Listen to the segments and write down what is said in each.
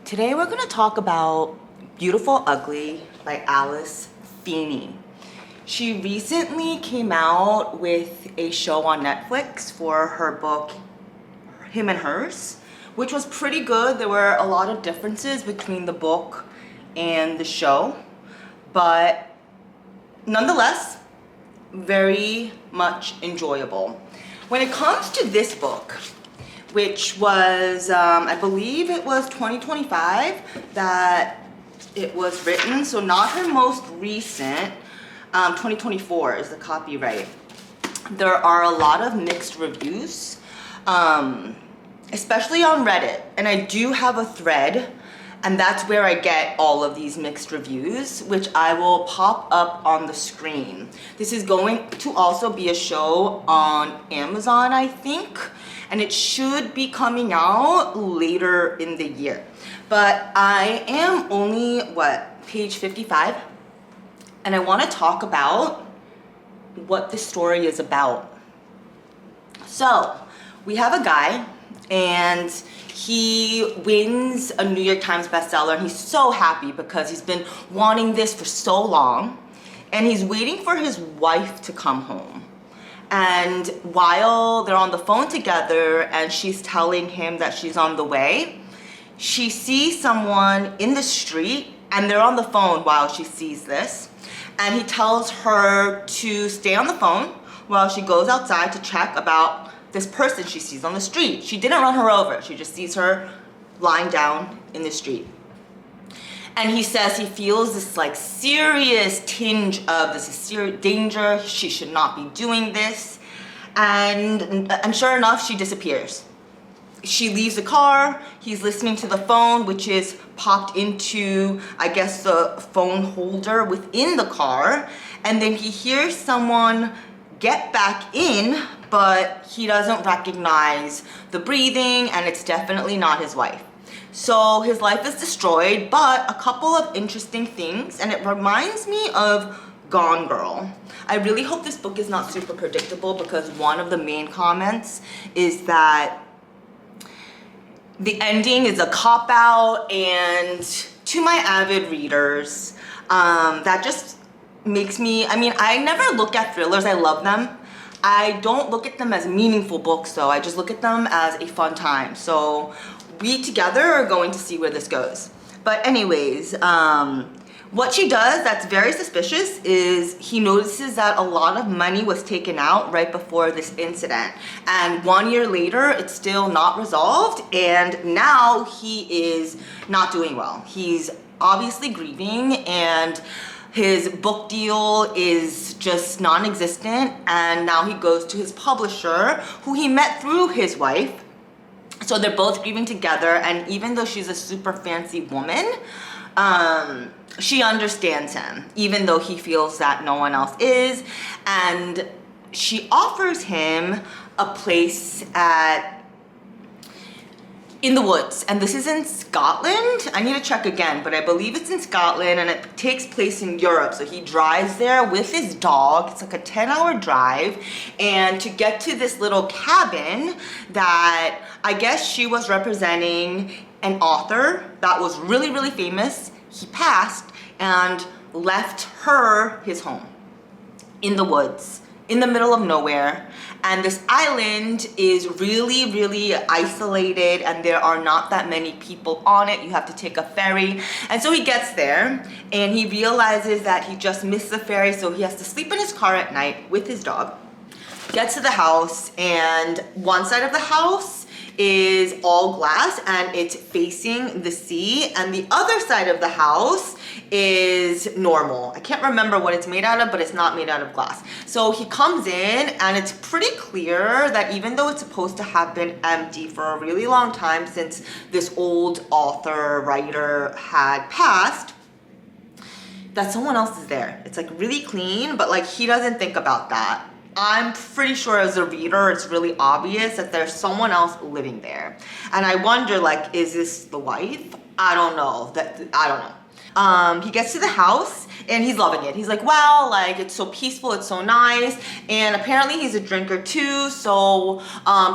Today we're going to talk about Beautiful Ugly by Alice Feeney. She recently came out with a show on Netflix for her book Him and Hers, which was pretty good. There were a lot of differences between the book and the show, but nonetheless, very much enjoyable. When it comes to this book, which was, I believe it was 2025 that it was written, so not her most recent, 2024 is the copyright. There are a lot of mixed reviews, especially on Reddit, and I do have a thread, and that's where I get all of these mixed reviews, which I will pop up on the screen. This is going to also be a show on Amazon, I think, and it should be coming out later in the year. But I am only, page 55? And I want to talk about what the story is about. So, we have a guy, and he wins a New York Times bestseller, and he's so happy because he's been wanting this for so long, and he's waiting for his wife to come home. And while they're on the phone together and she's telling him that she's on the way, she sees someone in the street, and they're on the phone while she sees this, and he tells her to stay on the phone while she goes outside to check about this person she sees on the street. She didn't run her over, she just sees her lying down in the street. And he says he feels this serious tinge of this serious danger. She should not be doing this. And sure enough, she disappears. She leaves the car. He's listening to the phone, which is popped into, I guess, the phone holder within the car. And then he hears someone get back in, but he doesn't recognize the breathing, and it's definitely not his wife. So his life is destroyed, but a couple of interesting things, and it reminds me of Gone Girl. I really hope this book is not super predictable, because one of the main comments is that the ending is a cop-out, and to my avid readers, that just makes me, I never look at thrillers, I love them. I don't look at them as meaningful books though, I just look at them as a fun time. So we together are going to see where this goes. But anyways, what she does that's very suspicious is he notices that a lot of money was taken out right before this incident. And 1 year later, it's still not resolved, and now he is not doing well. He's obviously grieving, and his book deal is just non-existent, and now he goes to his publisher, who he met through his wife. So they're both grieving together, and even though she's a super fancy woman, she understands him, even though he feels that no one else is. And she offers him a place in the woods, and this is in Scotland. I need to check again, but I believe it's in Scotland, and it takes place in Europe. So he drives there with his dog. It's like a 10-hour drive, and to get to this little cabin that I guess she was representing an author that was really, really famous. He passed and left her his home in the woods, in the middle of nowhere. And this island is really, really isolated, and there are not that many people on it. You have to take a ferry. And so he gets there, and he realizes that he just missed the ferry, so he has to sleep in his car at night with his dog. Gets to the house, and one side of the house is all glass, and it's facing the sea, and the other side of the house is normal. I can't remember what it's made out of, but it's not made out of glass. So he comes in, and it's pretty clear that even though it's supposed to have been empty for a really long time since this old author, writer had passed, that someone else is there. It's really clean, but he doesn't think about that. I'm pretty sure as a reader, it's really obvious that there's someone else living there. And I wonder, is this the wife? I don't know. I don't know. He gets to the house and he's loving it. He's like, wow, like it's so peaceful, it's so nice. And apparently he's a drinker too, so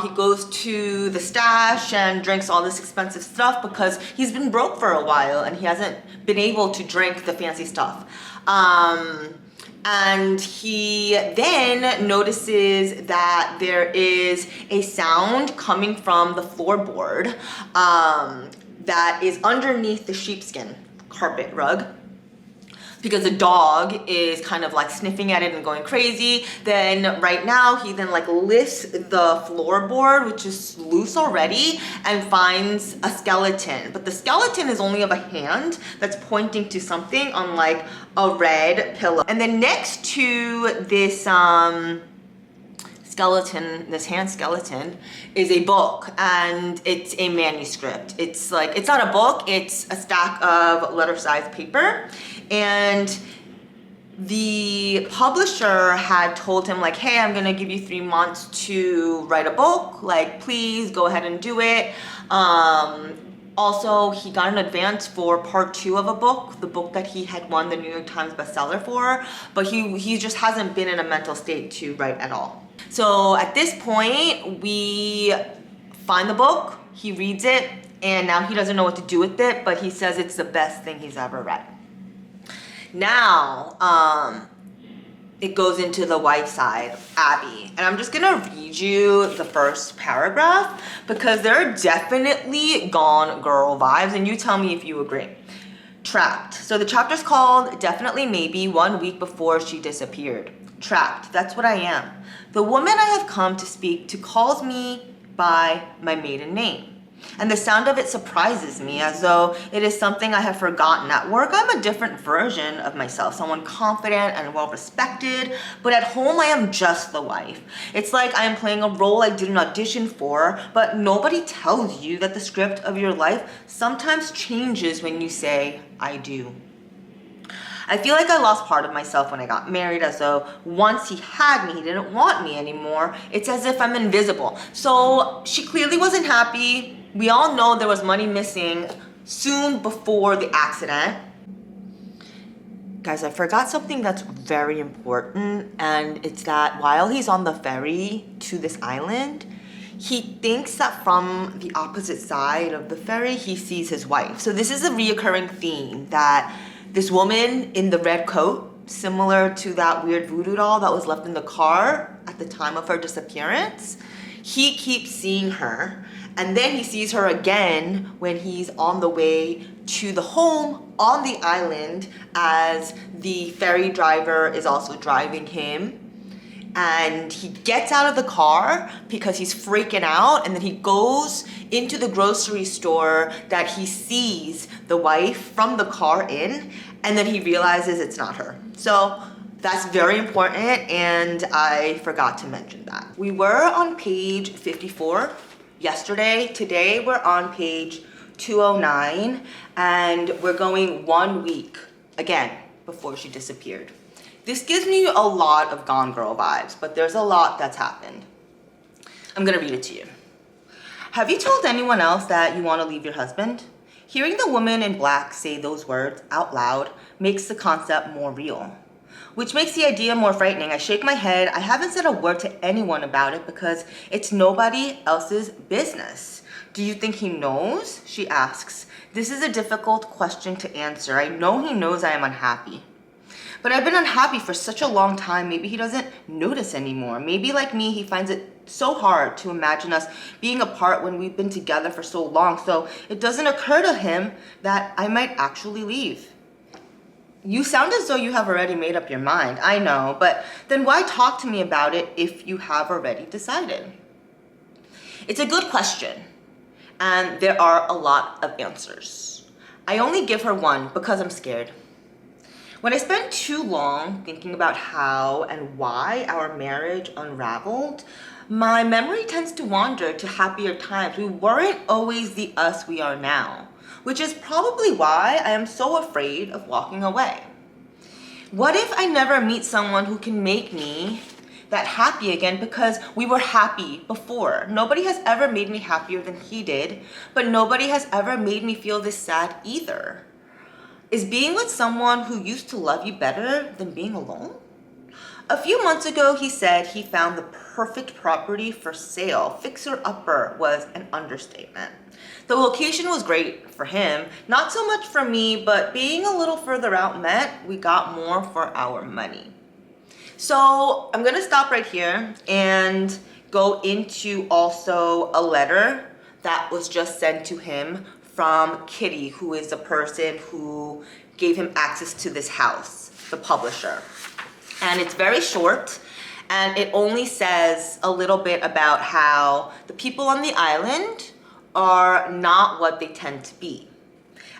he goes to the stash and drinks all this expensive stuff because he's been broke for a while and he hasn't been able to drink the fancy stuff. And he then notices that there is a sound coming from the floorboard that is underneath the sheepskin carpet rug, because the dog is kind of like sniffing at it and going crazy. Then right now he then like lifts the floorboard, which is loose already, and finds a skeleton. But the skeleton is only of a hand that's pointing to something on like a red pillow. And then next to this skeleton, this hand skeleton, is a book, and it's a manuscript. It's like, it's not a book, it's a stack of letter-sized paper. And the publisher had told him like, hey, I'm gonna give you 3 months to write a book, like please go ahead and do it. Also, he got an advance for part 2 of a book, the book that he had won the New York Times bestseller for, but he just hasn't been in a mental state to write at all. So at this point, we find the book, he reads it, and now he doesn't know what to do with it, but he says it's the best thing he's ever read. Now, it goes into the wife side, Abby. And I'm just gonna read you the first paragraph because there are definitely Gone Girl vibes, and you tell me if you agree. Trapped. So the chapter's called Definitely Maybe 1 week before she disappeared. Trapped, that's what I am. The woman I have come to speak to calls me by my maiden name. And the sound of it surprises me, as though it is something I have forgotten. At work, I'm a different version of myself, someone confident and well-respected, but at home, I am just the wife. It's like I am playing a role I didn't audition for, but nobody tells you that the script of your life sometimes changes when you say, I do. I feel like I lost part of myself when I got married, as though once he had me, he didn't want me anymore. It's as if I'm invisible. So she clearly wasn't happy. We all know there was money missing soon before the accident. Guys, I forgot something that's very important, and it's that while he's on the ferry to this island, he thinks that from the opposite side of the ferry, he sees his wife. So this is a reoccurring theme, that this woman in the red coat, similar to that weird voodoo doll that was left in the car at the time of her disappearance, he keeps seeing her. And then he sees her again when he's on the way to the home on the island, as the ferry driver is also driving him. And he gets out of the car because he's freaking out, and then he goes into the grocery store that he sees the wife from the car in, and then he realizes it's not her. So that's very important, and I forgot to mention that. We were on page 54 yesterday. Today we're on page 209, and we're going 1 week, again, before she disappeared. This gives me a lot of Gone Girl vibes, but there's a lot that's happened. I'm gonna read it to you. Have you told anyone else that you want to leave your husband? Hearing the woman in black say those words out loud makes the concept more real, which makes the idea more frightening. I shake my head. I haven't said a word to anyone about it because it's nobody else's business. Do you think he knows? She asks. This is a difficult question to answer. I know he knows I am unhappy. But I've been unhappy for such a long time. Maybe he doesn't notice anymore. Maybe like me, he finds it so hard to imagine us being apart when we've been together for so long. So it doesn't occur to him that I might actually leave. You sound as though you have already made up your mind. I know, but then why talk to me about it if you have already decided? It's a good question, and there are a lot of answers. I only give her one because I'm scared. When I spend too long thinking about how and why our marriage unraveled, my memory tends to wander to happier times. We weren't always the us we are now, which is probably why I am so afraid of walking away. What if I never meet someone who can make me that happy again, because we were happy before? Nobody has ever made me happier than he did, but nobody has ever made me feel this sad either. Is being with someone who used to love you better than being alone? A few months ago, he said he found the perfect property for sale. Fixer-upper was an understatement. The location was great for him, not so much for me, but being a little further out meant we got more for our money. So I'm gonna stop right here and go into also a letter that was just sent to him from Kitty, who is the person who gave him access to this house, the publisher. And it's very short, and it only says a little bit about how the people on the island are not what they tend to be.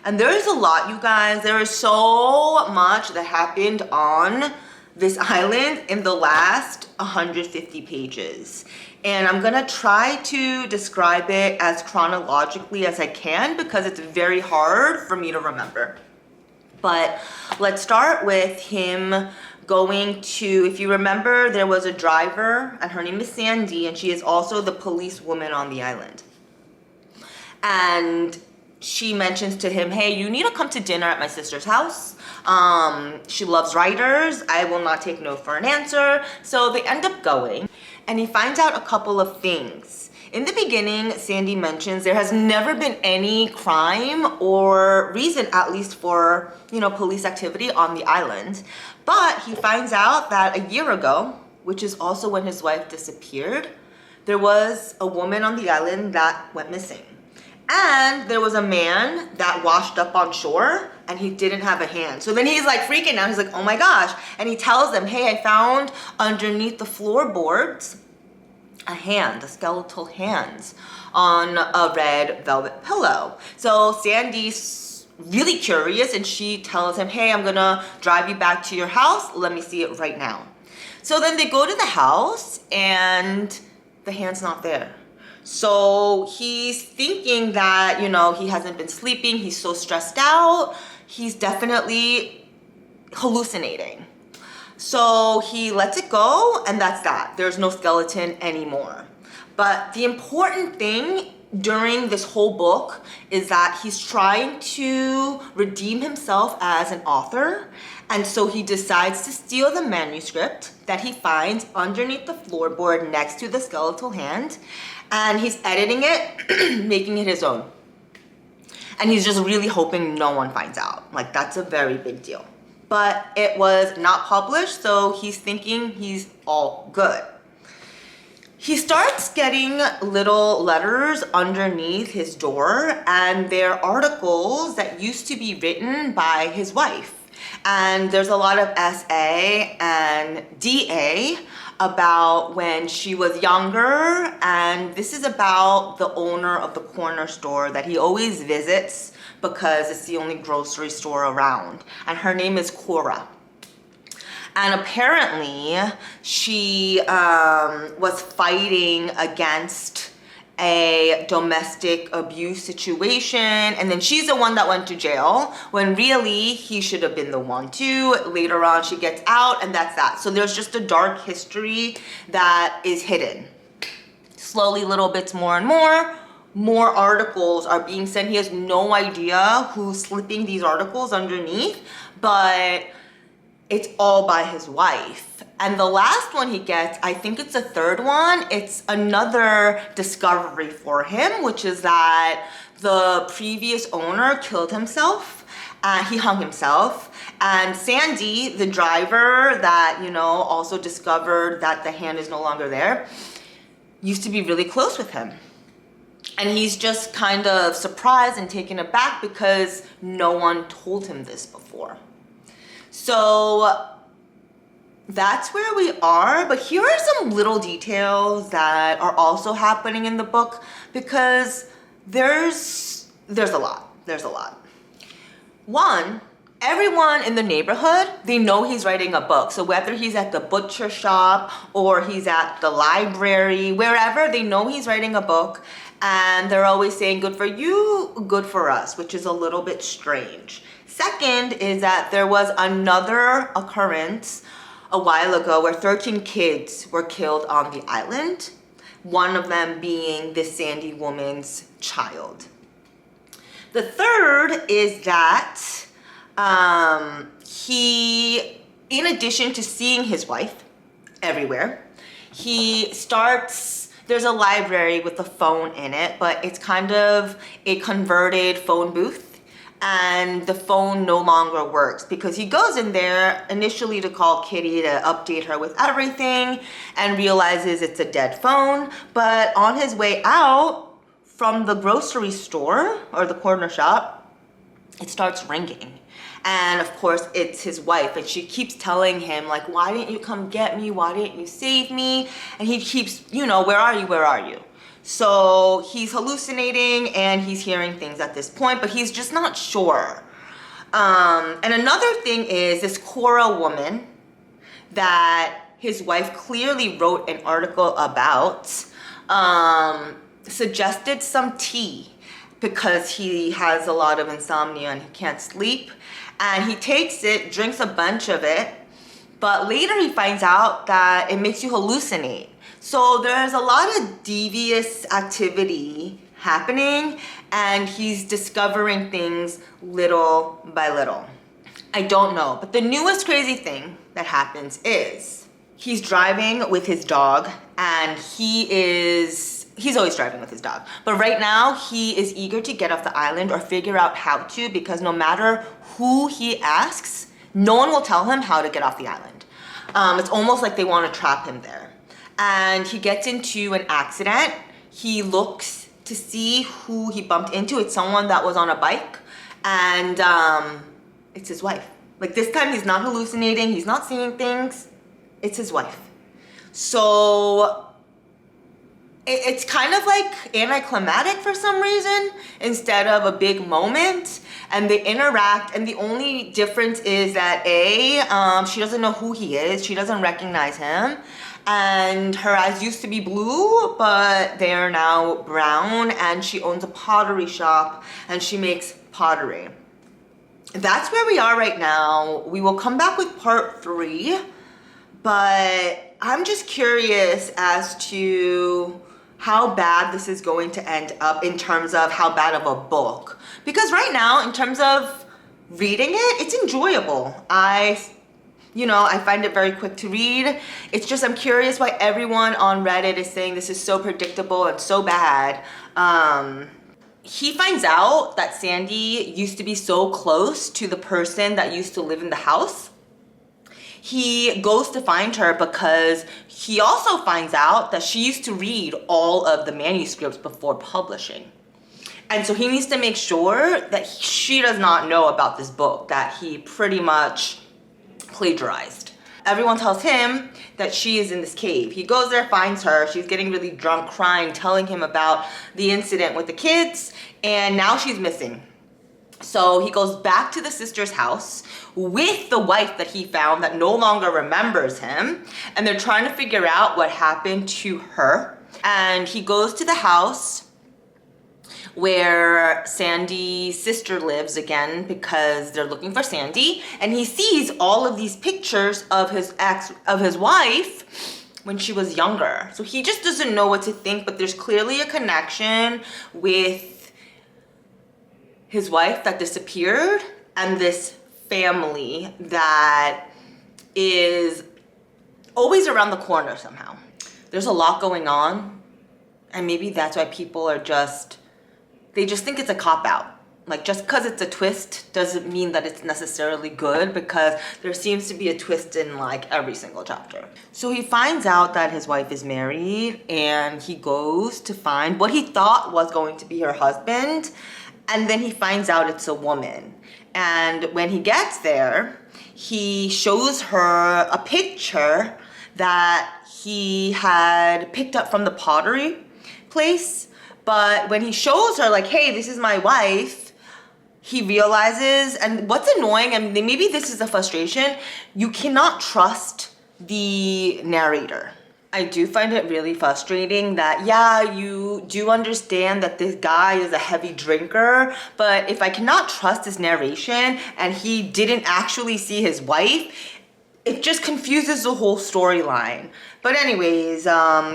And there is a lot, you guys. There is so much that happened on this island in the last 150 pages. And I'm gonna try to describe it as chronologically as I can because it's very hard for me to remember. But let's start with him going to, if you remember, there was a driver and her name is Sandy, and she is also the policewoman on the island. And she mentions to him, hey, you need to come to dinner at my sister's house. She loves writers. I will not take no for an answer. So they end up going, and he finds out a couple of things. In the beginning, Sandy mentions there has never been any crime or reason, at least for, police activity on the island. But he finds out that a year ago, which is also when his wife disappeared, there was a woman on the island that went missing. And there was a man that washed up on shore and he didn't have a hand. So then he's like freaking out. He's like, oh my gosh. And he tells them, hey, I found underneath the floorboards a hand, a skeletal hand on a red velvet pillow. So Sandy's really curious and she tells him, hey, I'm gonna drive you back to your house. Let me see it right now. So then they go to the house and the hand's not there. So he's thinking that, he hasn't been sleeping. He's so stressed out. He's definitely hallucinating. So he lets it go, and that's that. There's no skeleton anymore. But the important thing during this whole book is that he's trying to redeem himself as an author. And so he decides to steal the manuscript that he finds underneath the floorboard next to the skeletal hand. And he's editing it, making it his own. And he's just really hoping no one finds out. Like, that's a very big deal. But it was not published, so he's thinking he's all good. He starts getting little letters underneath his door, and they're articles that used to be written by his wife. And there's a lot of SA and DA about when she was younger, and this is about the owner of the corner store that he always visits because it's the only grocery store around, and her name is Cora. And apparently she was fighting against a domestic abuse situation, and then she's the one that went to jail when really he should have been the one too. Later on she gets out, and that's that. So there's just a dark history that is hidden. Slowly, little bits more and more articles are being sent. He has no idea who's slipping these articles underneath, but it's all by his wife. And the last one he gets, I think it's the third one, it's another discovery for him, which is that the previous owner killed himself. He hung himself. And Sandy, the driver that, also discovered that the hand is no longer there, used to be really close with him. And he's just kind of surprised and taken aback because no one told him this before. So that's where we are, but here are some little details that are also happening in the book because there's a lot. One, everyone in the neighborhood, they know he's writing a book. So whether he's at the butcher shop or he's at the library, wherever, they know he's writing a book, and they're always saying, good for you, good for us, which is a little bit strange. Second is that there was another occurrence a while ago where 13 kids were killed on the island, one of them being this Sandy woman's child. The third is that He, in addition to seeing his wife everywhere, he starts, there's a library with a phone in it, but it's kind of a converted phone booth, and the phone no longer works because he goes in there initially to call Kitty to update her with everything and realizes it's a dead phone. But on his way out from the grocery store or the corner shop, it starts ringing. And of course, it's his wife, and she keeps telling him, like, why didn't you come get me? Why didn't you save me? And he keeps, you know, where are you? Where are you? So he's hallucinating and he's hearing things at this point, but he's just not sure. And another thing is this Cora woman that his wife clearly wrote an article about, suggested some tea because he has a lot of insomnia and he can't sleep. And he takes it, drinks a bunch of it, but later he finds out that it makes you hallucinate. So there's a lot of devious activity happening, and he's discovering things little by little. I don't know, but the newest crazy thing that happens is he's driving with his dog, and he's always driving with his dog. But right now, he is eager to get off the island or figure out how to, because no matter who he asks, no one will tell him how to get off the island. It's almost like they want to trap him there. And he gets into an accident. He looks to see who he bumped into. It's someone that was on a bike, and it's his wife. Like, this time he's not hallucinating, he's not seeing things. It's his wife. So it's kind of like anticlimactic for some reason instead of a big moment, and they interact, and the only difference is that she doesn't know who he is, she doesn't recognize him, and her eyes used to be blue but they are now brown, and she owns a pottery shop and she makes pottery. That's where we are right now. We will come back with part 3, but I'm just curious as to how bad this is going to end up in terms of how bad of a book. Because right now, in terms of reading it, it's enjoyable. I find it very quick to read. It's just, I'm curious why everyone on Reddit is saying this is so predictable and so bad. He finds out that Sandy used to be so close to the person that used to live in the house. He goes to find her because he also finds out that she used to read all of the manuscripts before publishing. And so he needs to make sure that she does not know about this book that he pretty much plagiarized. Everyone tells him that she is in this cave. He goes there, finds her. She's getting really drunk, crying, telling him about the incident with the kids, and now she's missing. So he goes back to the sister's house with the wife that he found that no longer remembers him, and they're trying to figure out what happened to her. And he goes to the house where Sandy's sister lives again because they're looking for Sandy, and he sees all of these pictures of his wife when she was younger. So he just doesn't know what to think, but there's clearly a connection with his wife that disappeared and this family that is always around the corner somehow. There's a lot going on, and maybe that's why people are they just think it's a cop-out. Like, just because it's a twist doesn't mean that it's necessarily good, because there seems to be a twist in like every single chapter. So he finds out that his wife is married, and he goes to find what he thought was going to be her husband, and then he finds out it's a woman. And when he gets there, he shows her a picture that he had picked up from the pottery place. But when he shows her, like, hey, this is my wife, he realizes, and what's annoying, and maybe this is a frustration, you cannot trust the narrator. I do find it really frustrating that, yeah, you do understand that this guy is a heavy drinker, but if I cannot trust his narration and he didn't actually see his wife, it just confuses the whole storyline. But anyways,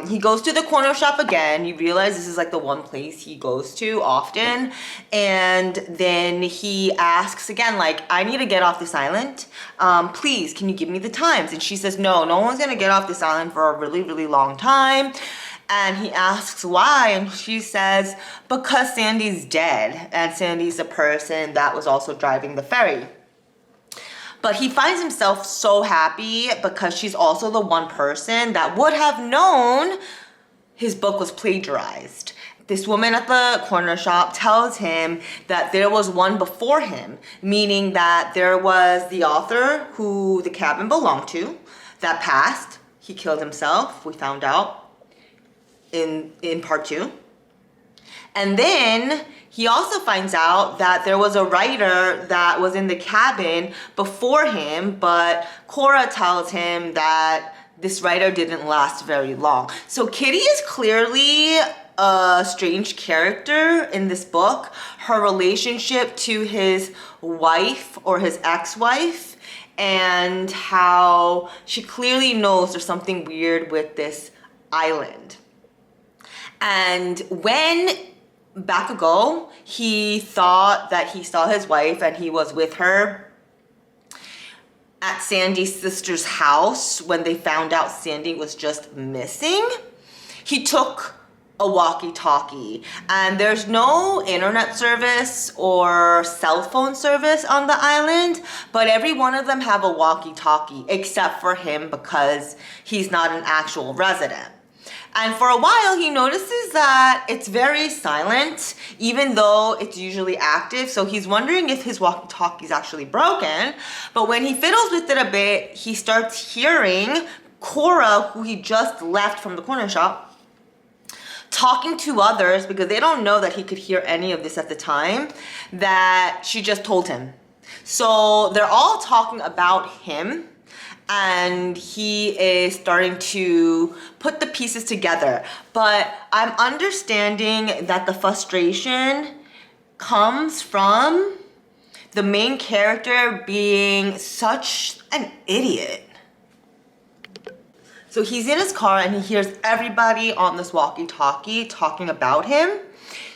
he goes to the corner shop again. You realize this is like the one place he goes to often. And then he asks again, like, I need to get off this island. Please, can you give me the times? And she says, no one's gonna get off this island for a really, really long time. And he asks why, and she says, because Sandy's dead. And Sandy's the person that was also driving the ferry. But he finds himself so happy because she's also the one person that would have known his book was plagiarized. This woman at the corner shop tells him that there was one before him, meaning that there was the author who the cabin belonged to that passed. He killed himself, we found out in part 2. And then he also finds out that there was a writer that was in the cabin before him, but Cora tells him that this writer didn't last very long. So Kitty is clearly a strange character in this book. Her relationship to his wife or his ex-wife, and how she clearly knows there's something weird with this island. And when back ago, he thought that he saw his wife and he was with her at Sandy's sister's house when they found out Sandy was just missing. He took a walkie-talkie, and there's no internet service or cell phone service on the island, but every one of them have a walkie-talkie except for him because he's not an actual resident. And for a while, he notices that it's very silent, even though it's usually active. So he's wondering if his walkie-talkie is actually broken. But when he fiddles with it a bit, he starts hearing Cora, who he just left from the corner shop, talking to others, because they don't know that he could hear any of this at the time, that she just told him. So they're all talking about him. And he is starting to put the pieces together. But I'm understanding that the frustration comes from the main character being such an idiot. So he's in his car and he hears everybody on this walkie-talkie talking about him.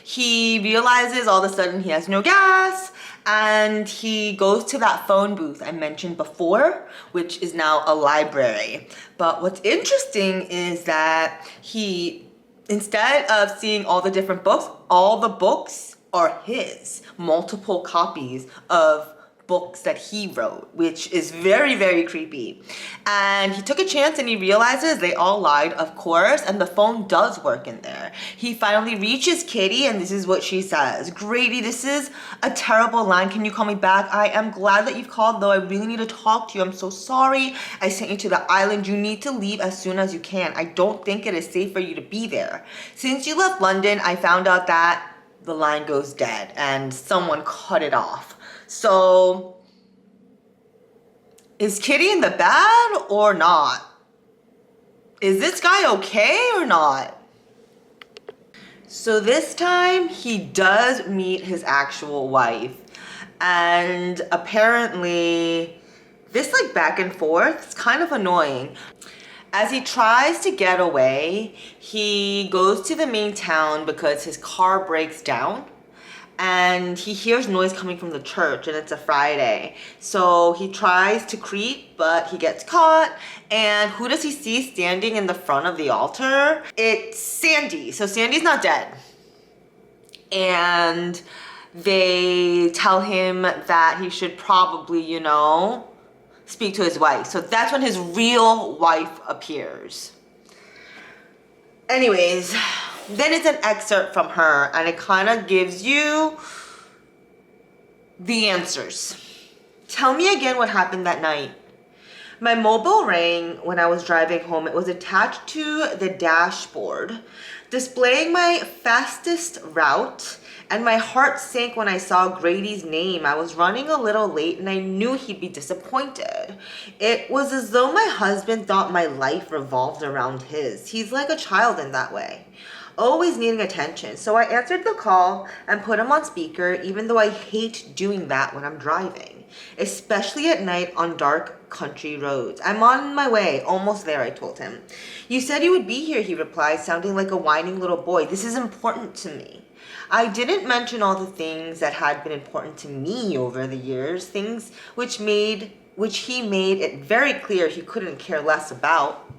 He realizes all of a sudden he has no gas, and he goes to that phone booth I mentioned before, which is now a library. But what's interesting is that he, instead of seeing all the different books, all the books are his, multiple copies of books that he wrote, which is very, very creepy. And he took a chance and he realizes they all lied, of course, and the phone does work in there. He finally reaches Kitty, and this is what she says. Grady, this is a terrible line. Can you call me back? I am glad that you've called, though. I really need to talk to you. I'm so sorry I sent you to the island. You need to leave as soon as you can. I don't think it is safe for you to be there. Since you left London, I found out that the line goes dead and someone cut it off. So, is Kitty in the bad or not? Is this guy okay or not? So this time, he does meet his actual wife. And apparently, this like back and forth is kind of annoying. As he tries to get away, he goes to the main town because his car breaks down. And he hears noise coming from the church, and it's a Friday. So he tries to creep, but he gets caught. And who does he see standing in the front of the altar? It's Sandy. So Sandy's not dead. And they tell him that he should probably, you know, speak to his wife. So that's when his real wife appears. Anyways, then it's an excerpt from her, and it kind of gives you the answers. Tell me again what happened that night. My mobile rang when I was driving home. It was attached to the dashboard, displaying my fastest route, and my heart sank when I saw Grady's name. I was running a little late, and I knew he'd be disappointed. It was as though my husband thought my life revolved around his. He's like a child in that way. always needing attention. So I answered the call and put him on speaker, even though I hate doing that when I'm driving, especially at night on dark country roads. I'm on my way, almost there, I told him. You said you would be here, he replied, sounding like a whining little boy. This is important to me. I didn't mention all the things that had been important to me over the years, things which he made it very clear he couldn't care less about.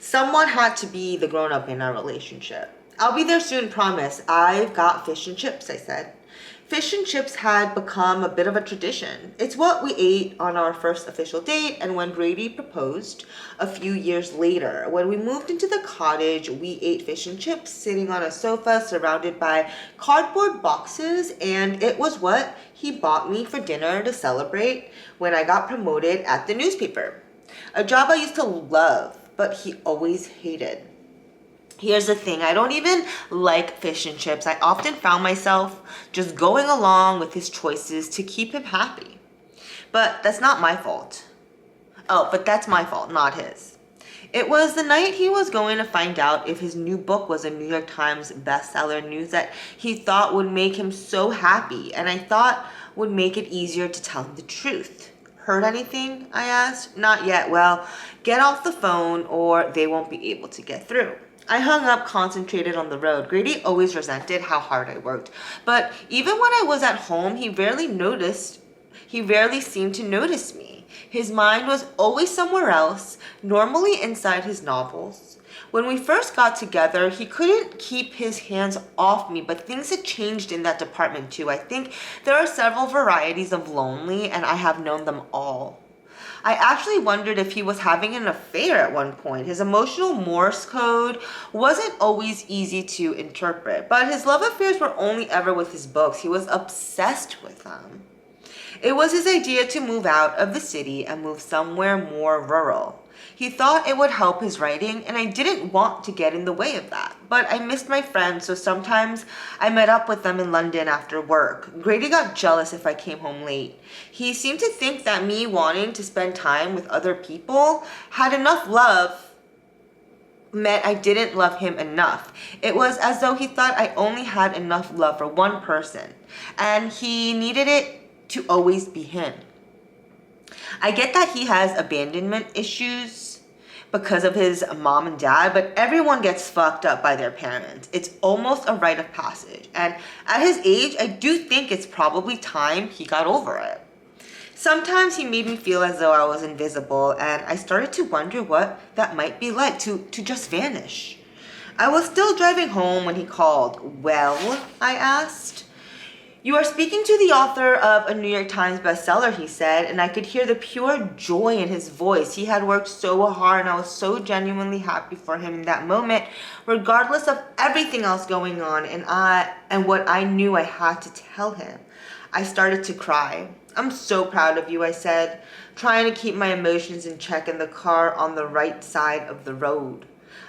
Someone had to be the grown-up in our relationship. I'll be there soon, promise. I've got fish and chips, I said. Fish and chips had become a bit of a tradition. It's what we ate on our first official date and when Grady proposed a few years later. When we moved into the cottage, we ate fish and chips sitting on a sofa surrounded by cardboard boxes, and it was what he bought me for dinner to celebrate when I got promoted at the newspaper. A job I used to love, but he always hated. Here's the thing, I don't even like fish and chips. I often found myself just going along with his choices to keep him happy. But that's not my fault. Oh, but that's my fault, not his. It was the night he was going to find out if his new book was a New York Times bestseller, news that he thought would make him so happy, and I thought would make it easier to tell him the truth. Heard anything? I asked. Not yet. Well, get off the phone or they won't be able to get through. I hung up, concentrated on the road. Grady always resented how hard I worked. But even when I was at home, he rarely seemed to notice me. His mind was always somewhere else, normally inside his novels. When we first got together, he couldn't keep his hands off me, but things had changed in that department too. I think there are several varieties of lonely, and I have known them all. I actually wondered if he was having an affair at one point. His emotional Morse code wasn't always easy to interpret, but his love affairs were only ever with his books. He was obsessed with them. It was his idea to move out of the city and move somewhere more rural. He thought it would help his writing, and I didn't want to get in the way of that. But I missed my friends, so sometimes I met up with them in London after work. Grady got jealous if I came home late. He seemed to think that me wanting to spend time with other people had enough love meant I didn't love him enough. It was as though he thought I only had enough love for one person, and he needed it to always be him. I get that he has abandonment issues because of his mom and dad, but everyone gets fucked up by their parents. It's almost a rite of passage. And at his age, I do think it's probably time he got over it. Sometimes he made me feel as though I was invisible, and I started to wonder what that might be like to just vanish. I was still driving home when he called. Well, I asked. You are speaking to the author of a New York Times bestseller, he said, and I could hear the pure joy in his voice. He had worked so hard, and I was so genuinely happy for him in that moment, regardless of everything else going on, and what I knew I had to tell him. I started to cry. I'm so proud of you, I said, trying to keep my emotions in check in the car on the right side of the road.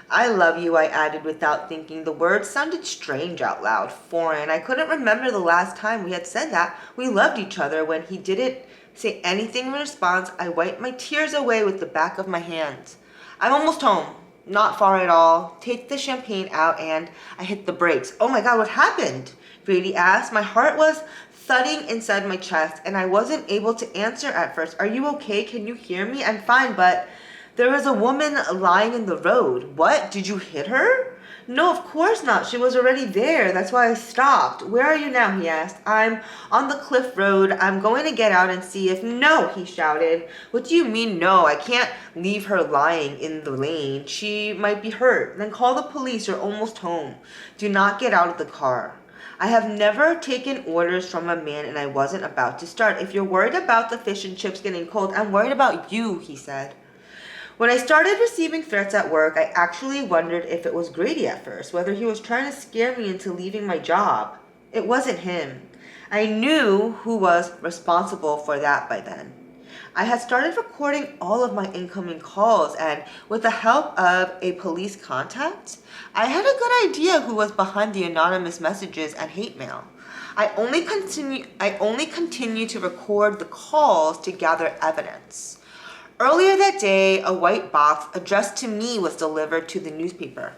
I love you, I added without thinking. The words sounded strange out loud, foreign. I couldn't remember the last time we had said that we loved each other. When he didn't say anything in response, I wiped my tears away with the back of my hand. I'm almost home. Not far at all. Take the champagne out, and I hit the brakes. Oh my God, what happened? Grady asked. My heart was thudding inside my chest, and I wasn't able to answer at first. Are you okay? Can you hear me? I'm fine, but there was a woman lying in the road. What? Did you hit her? No, of course not. She was already there. That's why I stopped. Where are you now? He asked. I'm on the cliff road. I'm going to get out and see if... No, he shouted. What do you mean no? I can't leave her lying in the lane. She might be hurt. Then call the police. You're almost home. Do not get out of the car. I have never taken orders from a man, and I wasn't about to start. If you're worried about the fish and chips getting cold, I'm worried about you, he said. When I started receiving threats at work, I actually wondered if it was Grady at first, whether he was trying to scare me into leaving my job. It wasn't him. I knew who was responsible for that by then. I had started recording all of my incoming calls, and with the help of a police contact, I had a good idea who was behind the anonymous messages and hate mail. I only continue to record the calls to gather evidence. Earlier that day, a white box addressed to me was delivered to the newspaper.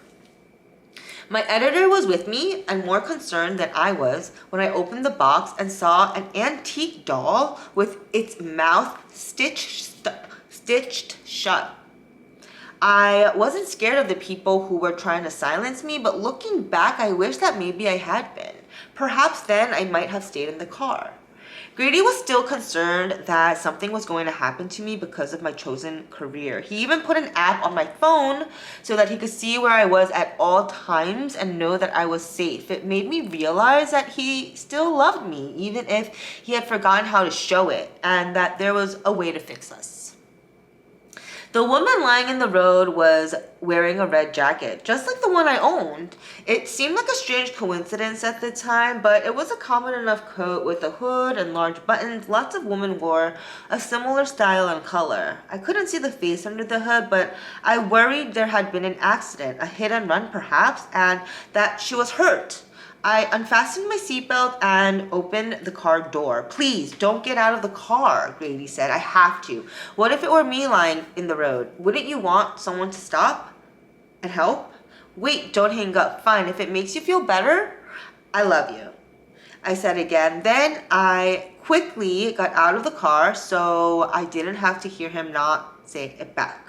My editor was with me and more concerned than I was when I opened the box and saw an antique doll with its mouth stitched shut. I wasn't scared of the people who were trying to silence me, but looking back, I wish that maybe I had been. Perhaps then I might have stayed in the car. Grady was still concerned that something was going to happen to me because of my chosen career. He even put an app on my phone so that he could see where I was at all times and know that I was safe. It made me realize that he still loved me, even if he had forgotten how to show it, and that there was a way to fix us. The woman lying in the road was wearing a red jacket, just like the one I owned. It seemed like a strange coincidence at the time, but it was a common enough coat with a hood and large buttons. Lots of women wore a similar style and color. I couldn't see the face under the hood, but I worried there had been an accident, a hit and run perhaps, and that she was hurt. I unfastened my seatbelt and opened the car door. "Please, don't get out of the car," Grady said. "I have to. What if it were me lying in the road? Wouldn't you want someone to stop and help?" "Wait, don't hang up. Fine, if it makes you feel better, I love you," I said again. Then I quickly got out of the car so I didn't have to hear him not say it back.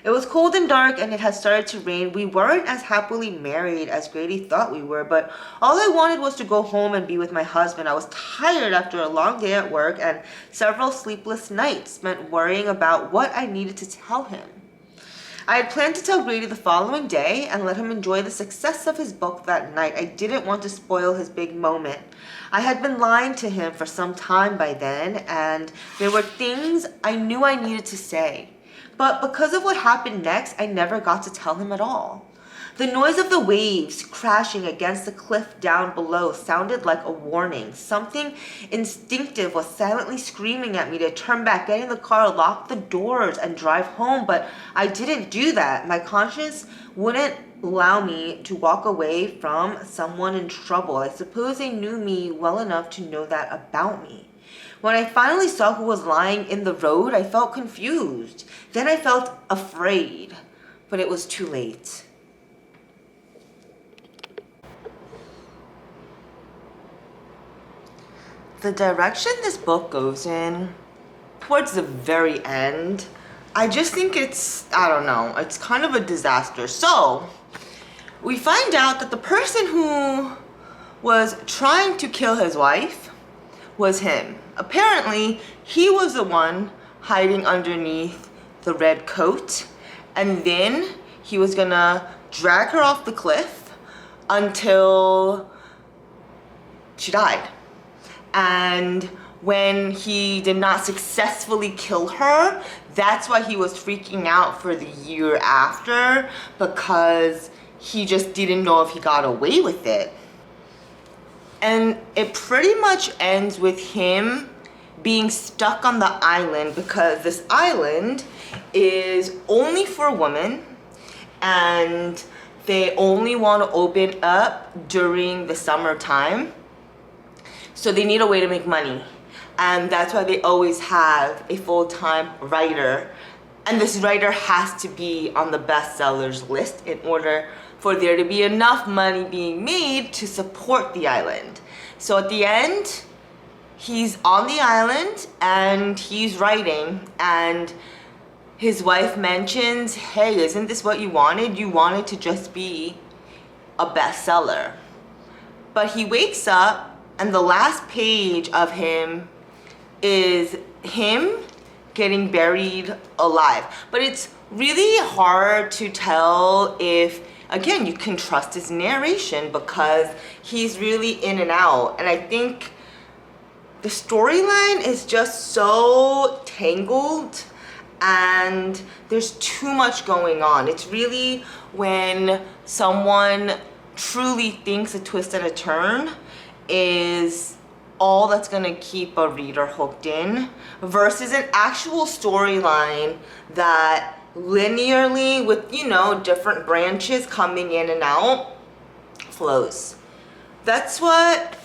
It was cold and dark and it had started to rain. We weren't as happily married as Grady thought we were, but all I wanted was to go home and be with my husband. I was tired after a long day at work and several sleepless nights spent worrying about what I needed to tell him. I had planned to tell Grady the following day and let him enjoy the success of his book that night. I didn't want to spoil his big moment. I had been lying to him for some time by then, and there were things I knew I needed to say. But because of what happened next, I never got to tell him at all. The noise of the waves crashing against the cliff down below sounded like a warning. Something instinctive was silently screaming at me to turn back, get in the car, lock the doors, and drive home, but I didn't do that. My conscience wouldn't allow me to walk away from someone in trouble. I suppose they knew me well enough to know that about me. When I finally saw who was lying in the road, I felt confused. Then I felt afraid, but it was too late. The direction this book goes in, towards the very end, I just think it's kind of a disaster. So, we find out that the person who was trying to kill his wife was him. Apparently, he was the one hiding underneath the red coat, and then he was gonna drag her off the cliff until she died. And when he did not successfully kill her, that's why he was freaking out for the year after, because he just didn't know if he got away with it. And it pretty much ends with him being stuck on the island because this island is only for women and they only want to open up during the summertime. So they need a way to make money. And that's why they always have a full-time writer. And this writer has to be on the bestsellers list in order for there to be enough money being made to support the island. So at the end, he's on the island and he's writing, and his wife mentions, "Hey, isn't this what you wanted? You wanted to just be a bestseller." But he wakes up and the last page of him is him getting buried alive. But it's really hard to tell if, again, you can trust his narration because he's really in and out. And I think the storyline is just so tangled and there's too much going on. It's really when someone truly thinks a twist and a turn is all that's gonna keep a reader hooked in versus an actual storyline that linearly with, different branches coming in and out flows. That's what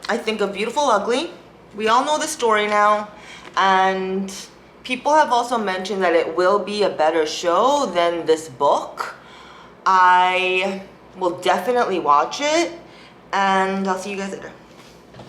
I think of Beautiful Ugly. We all know the story now, and people have also mentioned that it will be a better show than this book. I will definitely watch it, and I'll see you guys later.